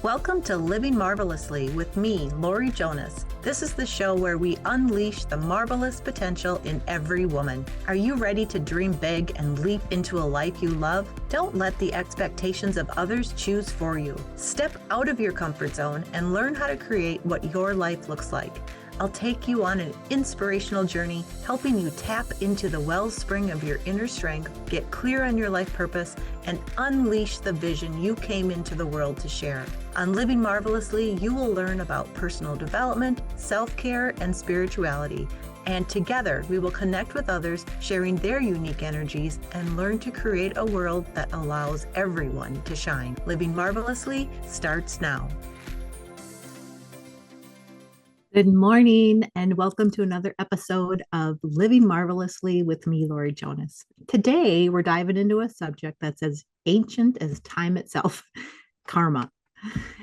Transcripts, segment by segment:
Welcome to Living Marvelously with me, Laurie Jonas. This is the show where we unleash the marvelous potential in every woman. Are you ready to dream big and leap into a life you love? Don't let the expectations of others choose for you. Step out of your comfort zone and learn how to create what your life looks like. I'll take you on an inspirational journey, helping you tap into the wellspring of your inner strength, get clear on your life purpose, and unleash the vision you came into the world to share. On Living Marvelously, you will learn about personal development, self-care, and spirituality. And together, we will connect with others, sharing their unique energies, and learn to create a world that allows everyone to shine. Living Marvelously starts now. Good morning, and welcome to another episode of Living Marvelously with me, Laurie Jonas. Today, we're diving into a subject that's as ancient as time itself, karma.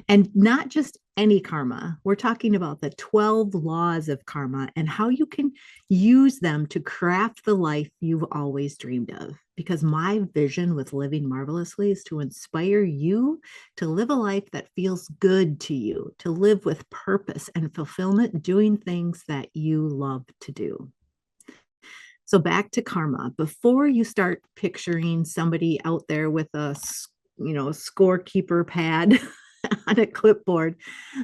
And not just any karma. We're talking about the 12 laws of karma and how you can use them to craft the life you've always dreamed of. Because my vision with Living Marvelously is to inspire you to live a life that feels good to you, to live with purpose and fulfillment, doing things that you love to do. So back to karma. Before you start picturing somebody out there with a scorekeeper pad on a clipboard,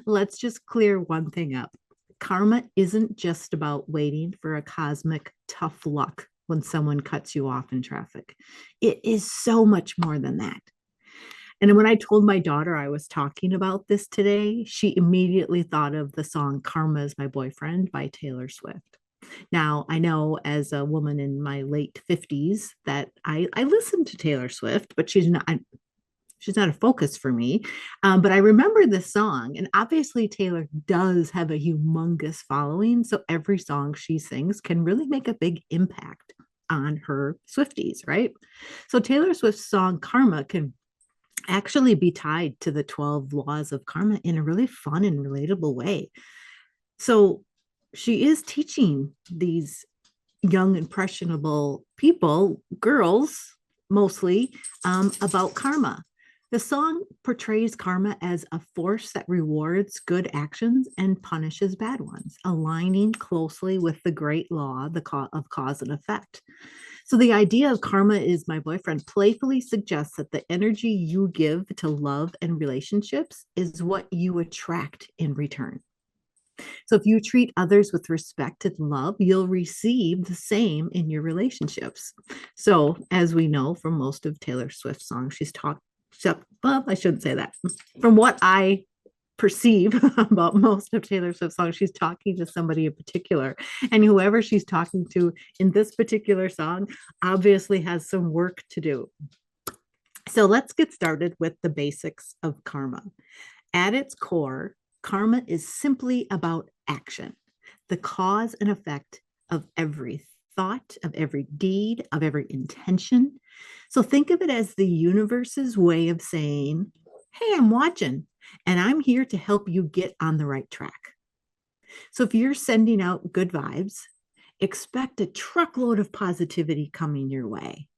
let's just clear one thing up. Karma isn't just about waiting for a cosmic tough luck when someone cuts you off in traffic. It is so much more than that. And when I told my daughter I was talking about this today, she immediately thought of the song Karma Is My Boyfriend by Taylor Swift. Now, I know as a woman in my late 50s that I listen to Taylor Swift, but she's not a focus for me. But I remember this song, and obviously Taylor does have a humongous following. So every song she sings can really make a big impact on her Swifties, right? So Taylor Swift's song Karma can actually be tied to the 12 laws of karma in a really fun and relatable way. So she is teaching these young, impressionable people, girls mostly, about karma. The song portrays karma as a force that rewards good actions and punishes bad ones, aligning closely with the great law of cause and effect. So the idea of karma is my boyfriend playfully suggests that the energy you give to love and relationships is what you attract in return. So if you treat others with respect and love, you'll receive the same in your relationships. So as we know from most of Taylor Swift's songs, well, I shouldn't say that. From what I perceive about most of Taylor Swift's songs, she's talking to somebody in particular. And whoever she's talking to in this particular song obviously has some work to do. So let's get started with the basics of karma. At its core, karma is simply about action, the cause and effect of every thought, of every deed, of every intention. So think of it as the universe's way of saying, hey, I'm watching, and I'm here to help you get on the right track. So if you're sending out good vibes, expect a truckload of positivity coming your way.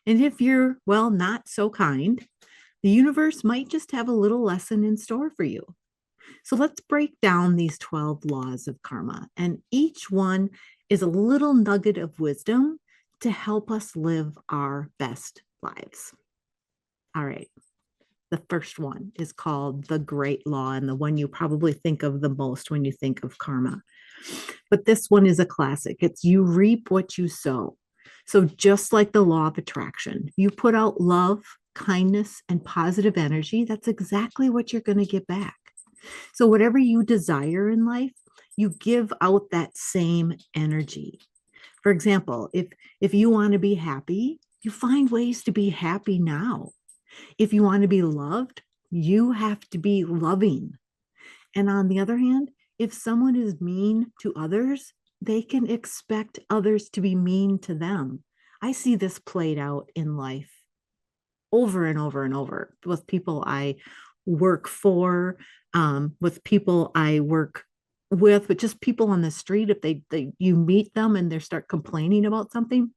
And if you're, well, not so kind, the universe might just have a little lesson in store for you. So let's break down these 12 laws of karma, and each one is a little nugget of wisdom to help us live our best lives. All right. The first one is called the Great Law, and the one you probably think of the most when you think of karma. But this one is a classic. It's you reap what you sow. So just like the law of attraction, you put out love, kindness, and positive energy, that's exactly what you're going to get back. So whatever you desire in life, you give out that same energy. For example, if you want to be happy, you find ways to be happy now. If you want to be loved, you have to be loving. And on the other hand, if someone is mean to others, they can expect others to be mean to them. I see this played out in life over and over and over with people I work for, with people I work with, but just people on the street. If you meet them and they start complaining about something,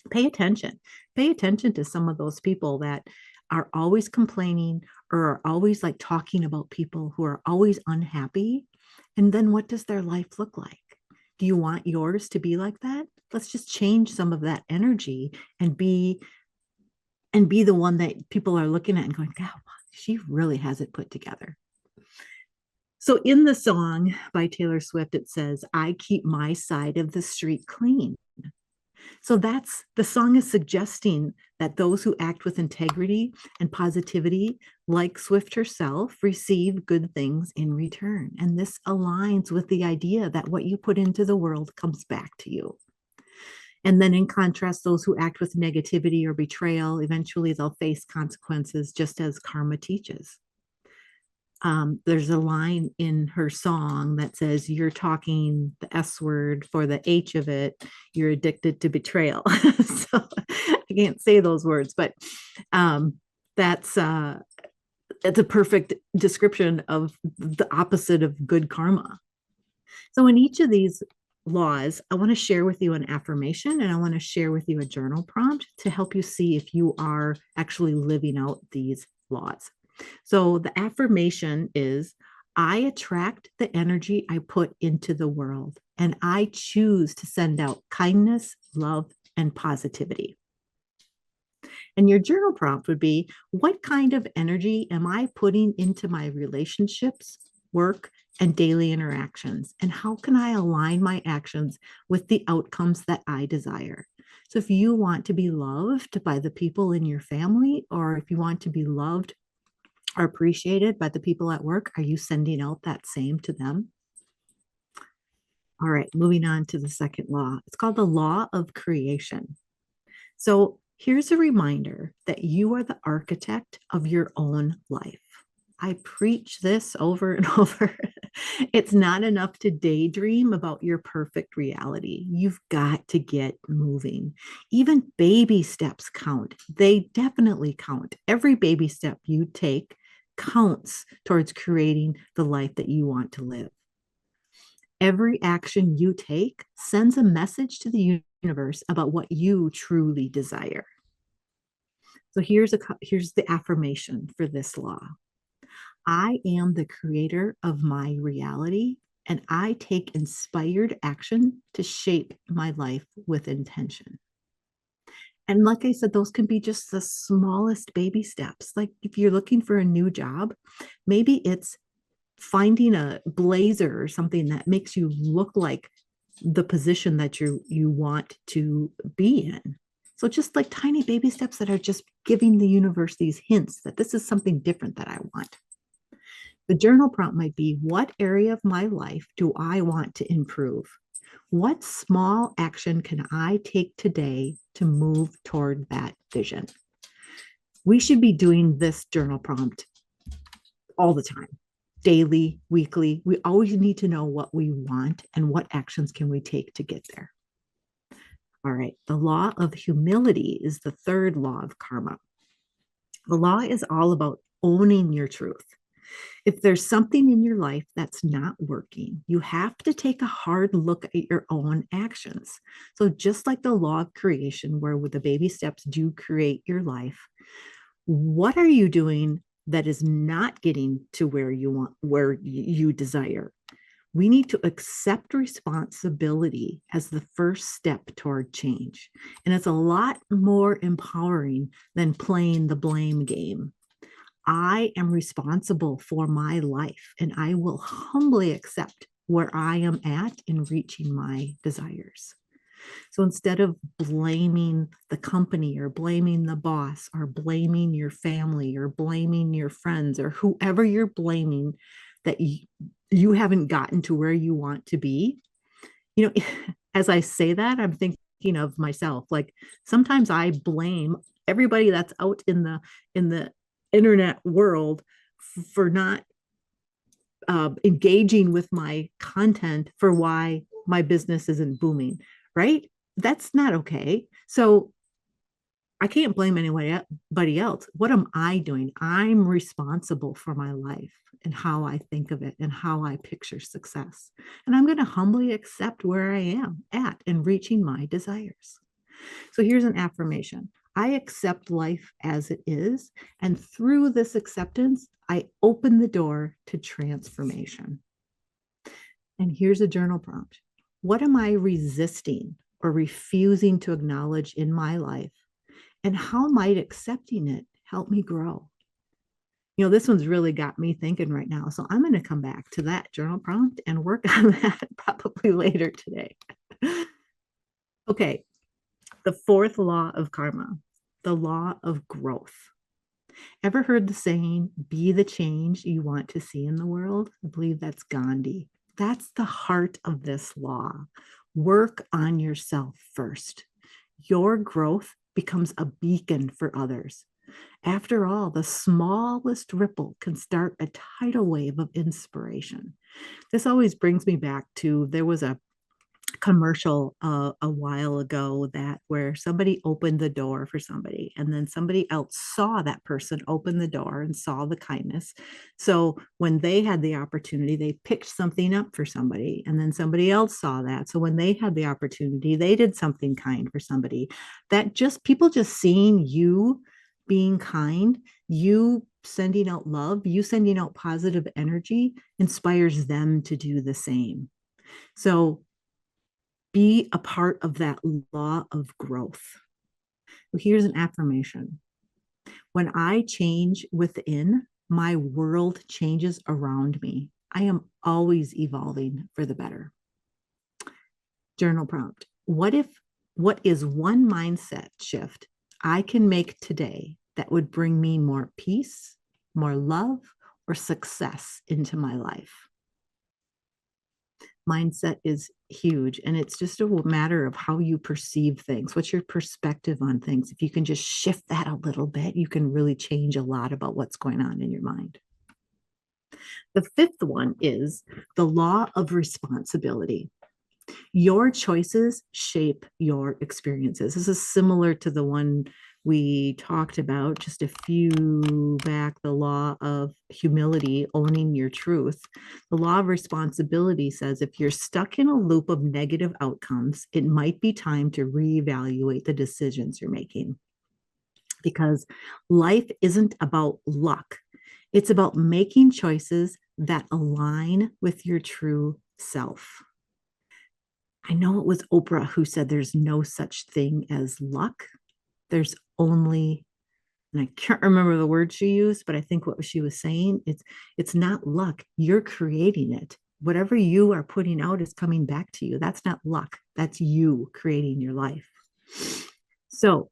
pay attention to some of those people that are always complaining or are always like talking about people who are always unhappy, and then what does their life look like? Do you want yours to be like that? Let's just change some of that energy and be the one that people are looking at and going, God, she really has it put together. So in the song by Taylor Swift, it says, I keep my side of the street clean. So that's the song is suggesting that those who act with integrity and positivity, like Swift herself, receive good things in return. And this aligns with the idea that what you put into the world comes back to you. And then in contrast, those who act with negativity or betrayal, eventually they'll face consequences, just as karma teaches. There's a line in her song that says, you're talking the S word for the H of it, you're addicted to betrayal. So I can't say those words, but that's it's a perfect description of the opposite of good karma. So in each of these laws, I want to share with you an affirmation, and I want to share with you a journal prompt to help you see if you are actually living out these laws. So the affirmation is, I attract the energy I put into the world, and I choose to send out kindness, love, and positivity. And your journal prompt would be, what kind of energy am I putting into my relationships, work, and daily interactions? And how can I align my actions with the outcomes that I desire? So if you want to be loved by the people in your family, or if you want to be loved or appreciated by the people at work, are you sending out that same to them? All right, moving on to the second law. It's called the law of creation. So here's a reminder that you are the architect of your own life. I preach this over and over. It's not enough to daydream about your perfect reality. You've got to get moving. Even baby steps count. They definitely count. Every baby step you take counts towards creating the life that you want to live. Every action you take sends a message to the universe about what you truly desire. So here's the affirmation for this law. I am the creator of my reality, and I take inspired action to shape my life with intention. And like I said, those can be just the smallest baby steps. Like if you're looking for a new job, maybe it's finding a blazer or something that makes you look like the position that you want to be in. So just like tiny baby steps that are just giving the universe these hints that this is something different that I want. The journal prompt might be, what area of my life do I want to improve? What small action can I take today to move toward that vision? We should be doing this journal prompt all the time, daily, weekly. We always need to know what we want and what actions can we take to get there. All right, the law of humility is the third law of karma. The law is all about owning your truth. If there's something in your life that's not working, you have to take a hard look at your own actions. So just like the law of creation, where with the baby steps do create your life, what are you doing that is not getting to where you want, where you desire? We need to accept responsibility as the first step toward change. And it's a lot more empowering than playing the blame game. I am responsible for my life, and I will humbly accept where I am at in reaching my desires. So instead of blaming the company or blaming the boss or blaming your family or blaming your friends or whoever you're blaming that you haven't gotten to where you want to be, you know, as I say that, I'm thinking of myself. Like sometimes I blame everybody that's out in the internet world for not engaging with my content for why my business isn't booming, right? That's not okay. So I can't blame anybody else. What am I doing? I'm responsible for my life and how I think of it and how I picture success. And I'm going to humbly accept where I am at and reaching my desires. So here's an affirmation. I accept life as it is. And through this acceptance, I open the door to transformation. And here's a journal prompt. What am I resisting or refusing to acknowledge in my life? And how might accepting it help me grow? This one's really got me thinking right now. So I'm going to come back to that journal prompt and work on that probably later today. Okay, the fourth law of karma, the law of growth. Ever heard the saying, be the change you want to see in the world? I believe that's Gandhi. That's the heart of this law. Work on yourself first. Your growth becomes a beacon for others. After all, the smallest ripple can start a tidal wave of inspiration. This always brings me back to there was a commercial a while ago that where somebody opened the door for somebody and then somebody else saw that person open the door and saw the kindness. So when they had the opportunity, they picked something up for somebody and then somebody else saw that. So when they had the opportunity, they did something kind for somebody. That just people just seeing you being kind, you sending out love, you sending out positive energy inspires them to do the same. So be a part of that law of growth. Here's an affirmation. When I change within, my world changes around me. I am always evolving for the better. Journal prompt. What is one mindset shift I can make today that would bring me more peace, more love, or success into my life? Mindset is huge, and it's just a matter of how you perceive things. What's your perspective on things? If you can just shift that a little bit, you can really change a lot about what's going on in your mind. The fifth one is the law of responsibility. Your choices shape your experiences. This is similar to the one we talked about just a few back, the law of humility, owning your truth. The law of responsibility says if you're stuck in a loop of negative outcomes, it might be time to reevaluate the decisions you're making. Because life isn't about luck, it's about making choices that align with your true self. I know it was Oprah who said there's no such thing as luck. There's only, and I can't remember the word she used, but I think what she was saying, it's not luck. You're creating it. Whatever you are putting out is coming back to you. That's not luck. That's you creating your life. So,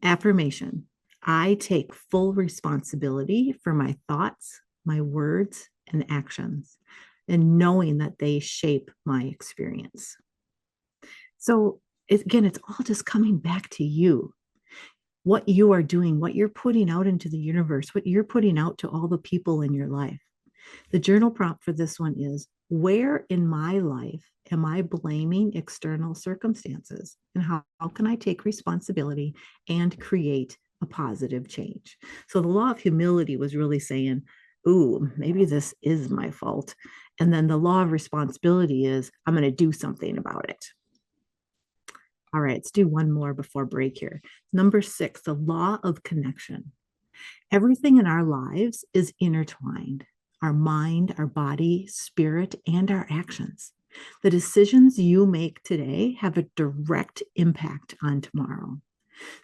affirmation. I take full responsibility for my thoughts, my words, and actions, and knowing that they shape my experience. So again, it's all just coming back to you. What you are doing, what you're putting out into the universe, what you're putting out to all the people in your life. The journal prompt for this one is, where in my life am I blaming external circumstances? And how can I take responsibility and create a positive change? So the law of humility was really saying, ooh, maybe this is my fault. And then the law of responsibility is, I'm going to do something about it. All right, let's do one more before break here. Number 6, the law of connection. Everything in our lives is intertwined. Our mind, our body, spirit, and our actions. The decisions you make today have a direct impact on tomorrow.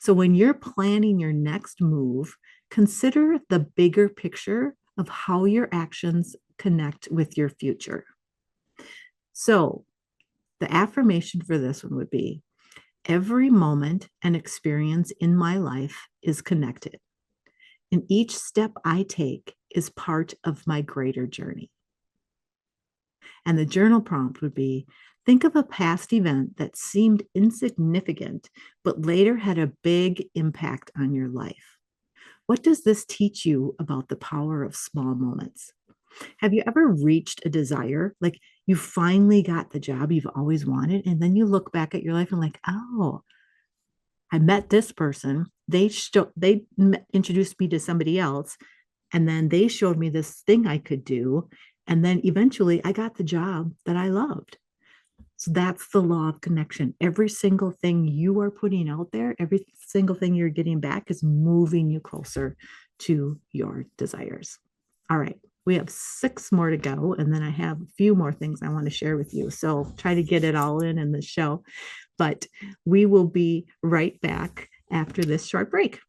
So when you're planning your next move, consider the bigger picture of how your actions connect with your future. So the affirmation for this one would be, every moment and experience in my life is connected, and each step I take is part of my greater journey. And the journal prompt would be, think of a past event that seemed insignificant, but later had a big impact on your life. What does this teach you about the power of small moments? Have you ever reached a desire, like you finally got the job you've always wanted, and then you look back at your life and like, oh, I met this person. They introduced me to somebody else, and then they showed me this thing I could do, and then eventually I got the job that I loved. So that's the law of connection. Every single thing you are putting out there, every single thing you're getting back is moving you closer to your desires. All right. We have 6 more to go, and then I have a few more things I want to share with you. So try to get it all in the show. But we will be right back after this short break.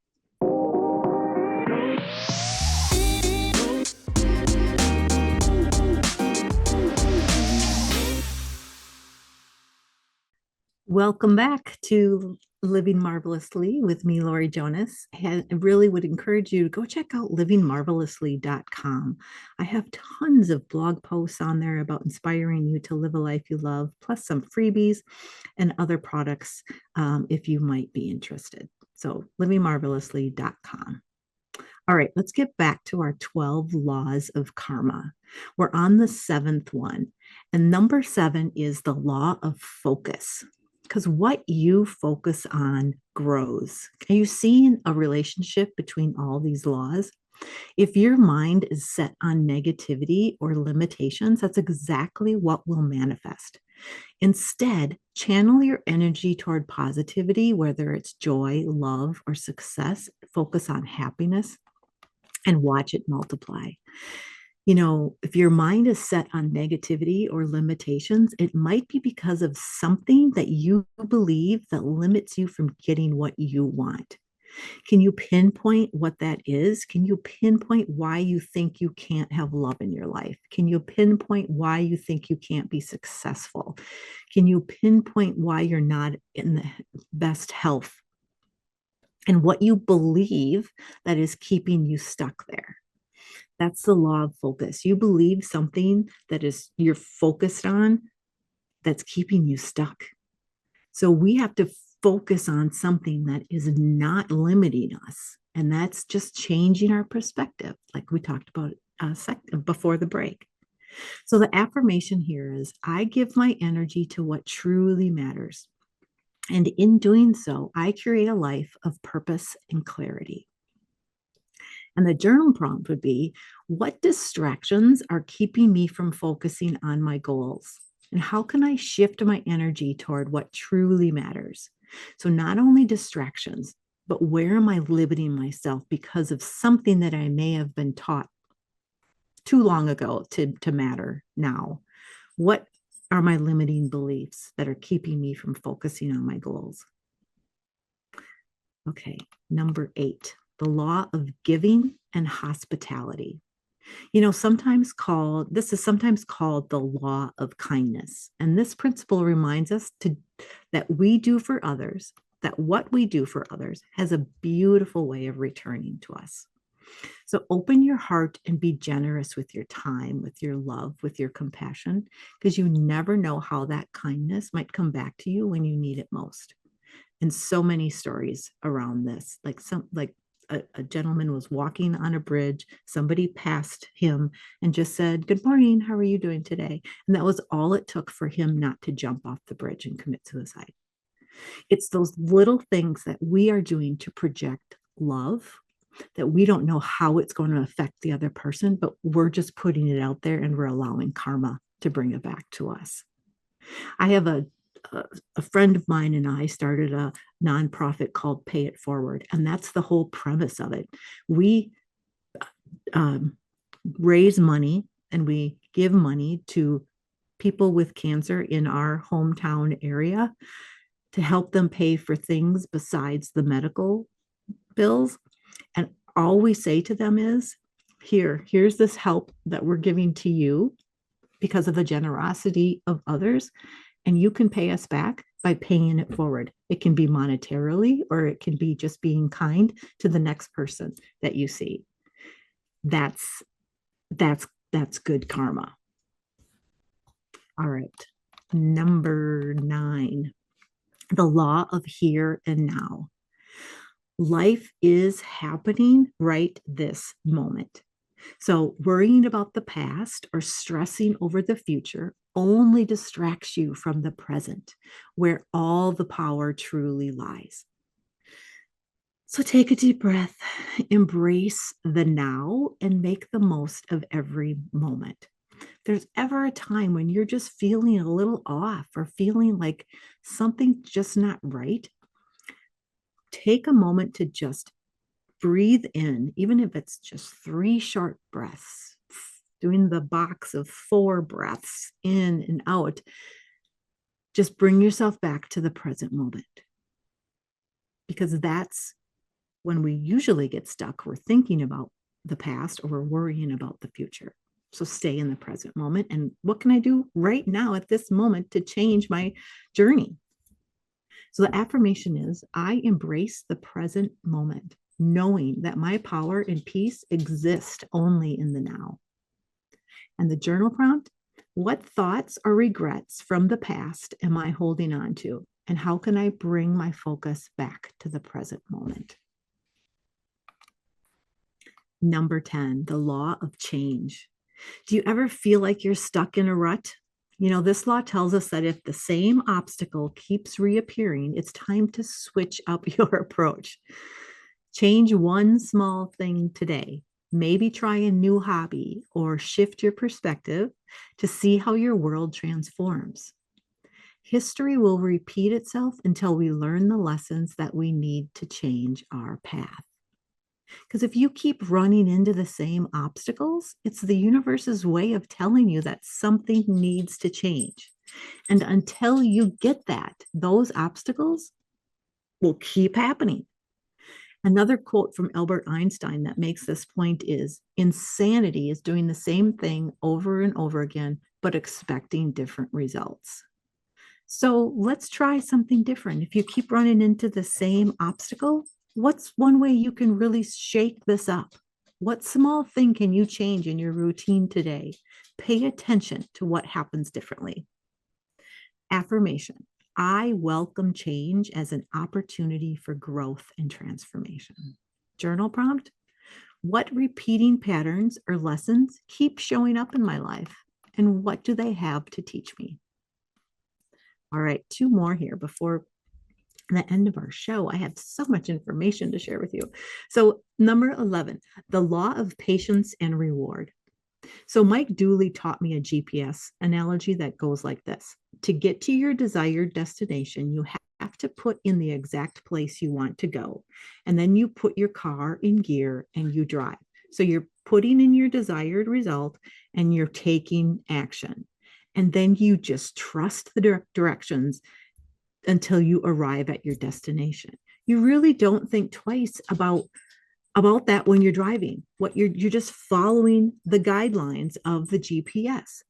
Welcome back to Living Marvelously with me, Laurie Jonas. I really would encourage you to go check out livingmarvelously.com. I have tons of blog posts on there about inspiring you to live a life you love, plus some freebies and other products if you might be interested. So, livingmarvelously.com. All right, let's get back to our 12 laws of karma. We're on the 7th one, and number 7 is the law of focus. Because what you focus on grows. Are you seeing a relationship between all these laws? If your mind is set on negativity or limitations, that's exactly what will manifest. Instead, channel your energy toward positivity, whether it's joy, love, or success. Focus on happiness and watch it multiply. If your mind is set on negativity or limitations, it might be because of something that you believe that limits you from getting what you want. Can you pinpoint what that is? Can you pinpoint why you think you can't have love in your life? Can you pinpoint why you think you can't be successful? Can you pinpoint why you're not in the best health? And what you believe that is keeping you stuck there. That's the law of focus. You believe something that is you're focused on that's keeping you stuck. So we have to focus on something that is not limiting us. And that's just changing our perspective, like we talked about before the break. So the affirmation here is I give my energy to what truly matters. And in doing so, I create a life of purpose and clarity. And the journal prompt would be, what distractions are keeping me from focusing on my goals? And how can I shift my energy toward what truly matters? So not only distractions, but where am I limiting myself because of something that I may have been taught too long ago to matter now? What are my limiting beliefs that are keeping me from focusing on my goals? Okay, number 8, the law of giving and hospitality. This is sometimes called the law of kindness. And this principle reminds us that what we do for others has a beautiful way of returning to us. So open your heart and be generous with your time, with your love, with your compassion, because you never know how that kindness might come back to you when you need it most. And so many stories around this, like a gentleman was walking on a bridge, somebody passed him and just said, "Good morning, how are you doing today?" And that was all it took for him not to jump off the bridge and commit suicide. It's those little things that we are doing to project love that we don't know how it's going to affect the other person, but we're just putting it out there and we're allowing karma to bring it back to us. I have a friend of mine and I started a nonprofit called Pay It Forward, and that's the whole premise of it. We raise money and we give money to people with cancer in our hometown area to help them pay for things besides the medical bills. And all we say to them is, here's this help that we're giving to you because of the generosity of others. And you can pay us back by paying it forward. It can be monetarily, or it can be just being kind to the next person that you see. That's good karma. All right. Number 9, the law of here and now. Life is happening right this moment. So worrying about the past or stressing over the future only distracts you from the present, where all the power truly lies. So take a deep breath, embrace the now, and make the most of every moment. there's ever a time when you're just feeling a little off or feeling like something's just not right, take a moment to just breathe in, even if it's just 3 short breaths, doing the box of 4 breaths in and out. Just bring yourself back to the present moment, because that's when we usually get stuck. We're thinking about the past or we're worrying about the future. So stay in the present moment. And what can I do right now at this moment to change my journey? So the affirmation is, I embrace the present moment, knowing that my power and peace exist only in the now. And the journal prompt, what thoughts or regrets from the past am I holding on to? And how can I bring my focus back to the present moment? Number 10, the law of change. Do you ever feel like you're stuck in a rut? This law tells us that if the same obstacle keeps reappearing, it's time to switch up your approach. Change one small thing today. Maybe try a new hobby or shift your perspective to see how your world transforms. History will repeat itself until we learn the lessons that we need to change our path. Because if you keep running into the same obstacles, it's the universe's way of telling you that something needs to change. And until you get that, those obstacles will keep happening. Another quote from Albert Einstein that makes this point is, insanity is doing the same thing over and over again, but expecting different results. So let's try something different. If you keep running into the same obstacle, what's one way you can really shake this up? What small thing can you change in your routine today? Pay attention to what happens differently. Affirmation, I welcome change as an opportunity for growth and transformation. Journal prompt, what repeating patterns or lessons keep showing up in my life? And what do they have to teach me? All right, 2 more here before the end of our show. I have so much information to share with you. So, number 11, the law of patience and reward. So, Mike Dooley taught me a GPS analogy that goes like this. To get to your desired destination, you have to put in the exact place you want to go. And then you put your car in gear and you drive. So, you're putting in your desired result and you're taking action. And then you just trust the directions until you arrive at your destination. You really don't think twice about that when you're driving. What you're just following the guidelines of the GPS.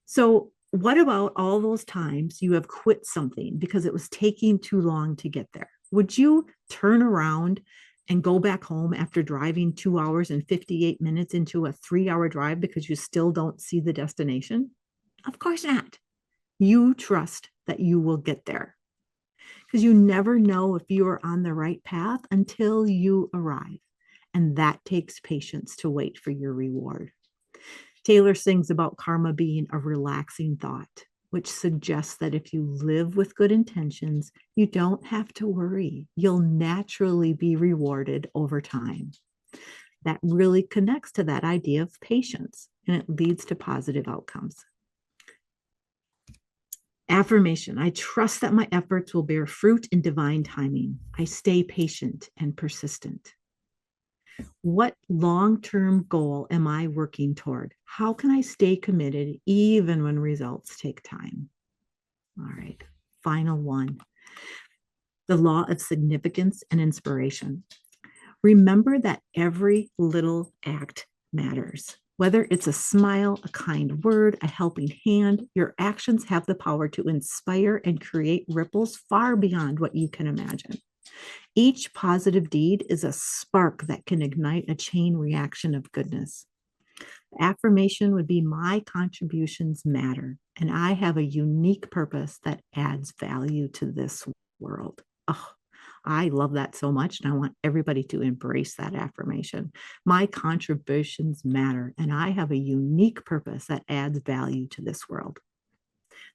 So what about all those times you have quit something because it was taking too long to get there? Would you turn around and go back home after driving 2 hours and 58 minutes into a 3-hour drive because you still don't see the destination? Of course not. You trust that you will get there, because you never know if you are on the right path until you arrive. And that takes patience to wait for your reward. Taylor sings about karma being a relaxing thought, which suggests that if you live with good intentions, you don't have to worry. You'll naturally be rewarded over time. That really connects to that idea of patience, and it leads to positive outcomes. Affirmation, I trust that my efforts will bear fruit in divine timing. I stay patient and persistent. What long-term goal am I working toward? How can I stay committed even when results take time? All right, final one. The law of significance and inspiration. Remember that every little act matters. Whether it's a smile, a kind word, a helping hand, your actions have the power to inspire and create ripples far beyond what you can imagine. Each positive deed is a spark that can ignite a chain reaction of goodness. The affirmation would be, my contributions matter, and I have a unique purpose that adds value to this world. Oh, I love that so much, and I want everybody to embrace that affirmation. My contributions matter, and I have a unique purpose that adds value to this world.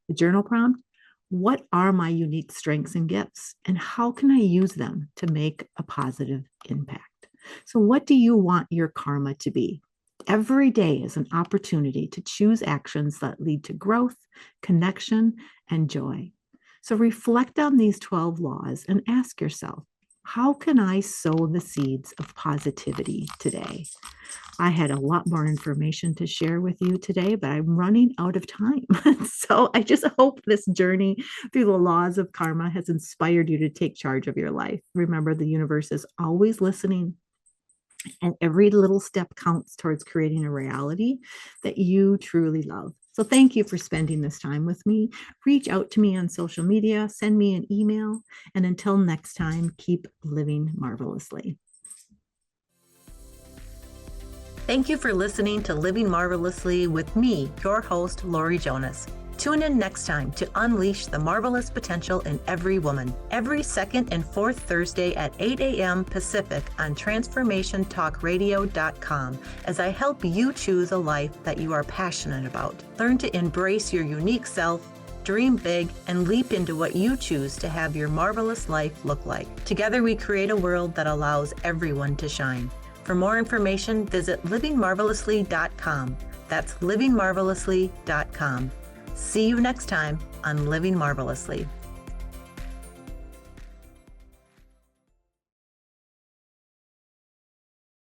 The journal prompt, what are my unique strengths and gifts, and how can I use them to make a positive impact? So what do you want your karma to be? Every day is an opportunity to choose actions that lead to growth, connection, and joy. So reflect on these 12 laws and ask yourself, how can I sow the seeds of positivity today? I had a lot more information to share with you today, but I'm running out of time. So I just hope this journey through the laws of karma has inspired you to take charge of your life. Remember, the universe is always listening, and every little step counts towards creating a reality that you truly love. So thank you for spending this time with me. Reach out to me on social media, send me an email, and until next time, keep living marvelously. Thank you for listening to Living Marvelously with me, your host, Laurie Jonas. Tune in next time to unleash the marvelous potential in every woman, every second and fourth Thursday at 8 a.m. Pacific on transformationtalkradio.com as I help you choose a life that you are passionate about. Learn to embrace your unique self, dream big, and leap into what you choose to have your marvelous life look like. Together we create a world that allows everyone to shine. For more information, visit livingmarvelously.com. That's livingmarvelously.com. See you next time on Living Marvelously.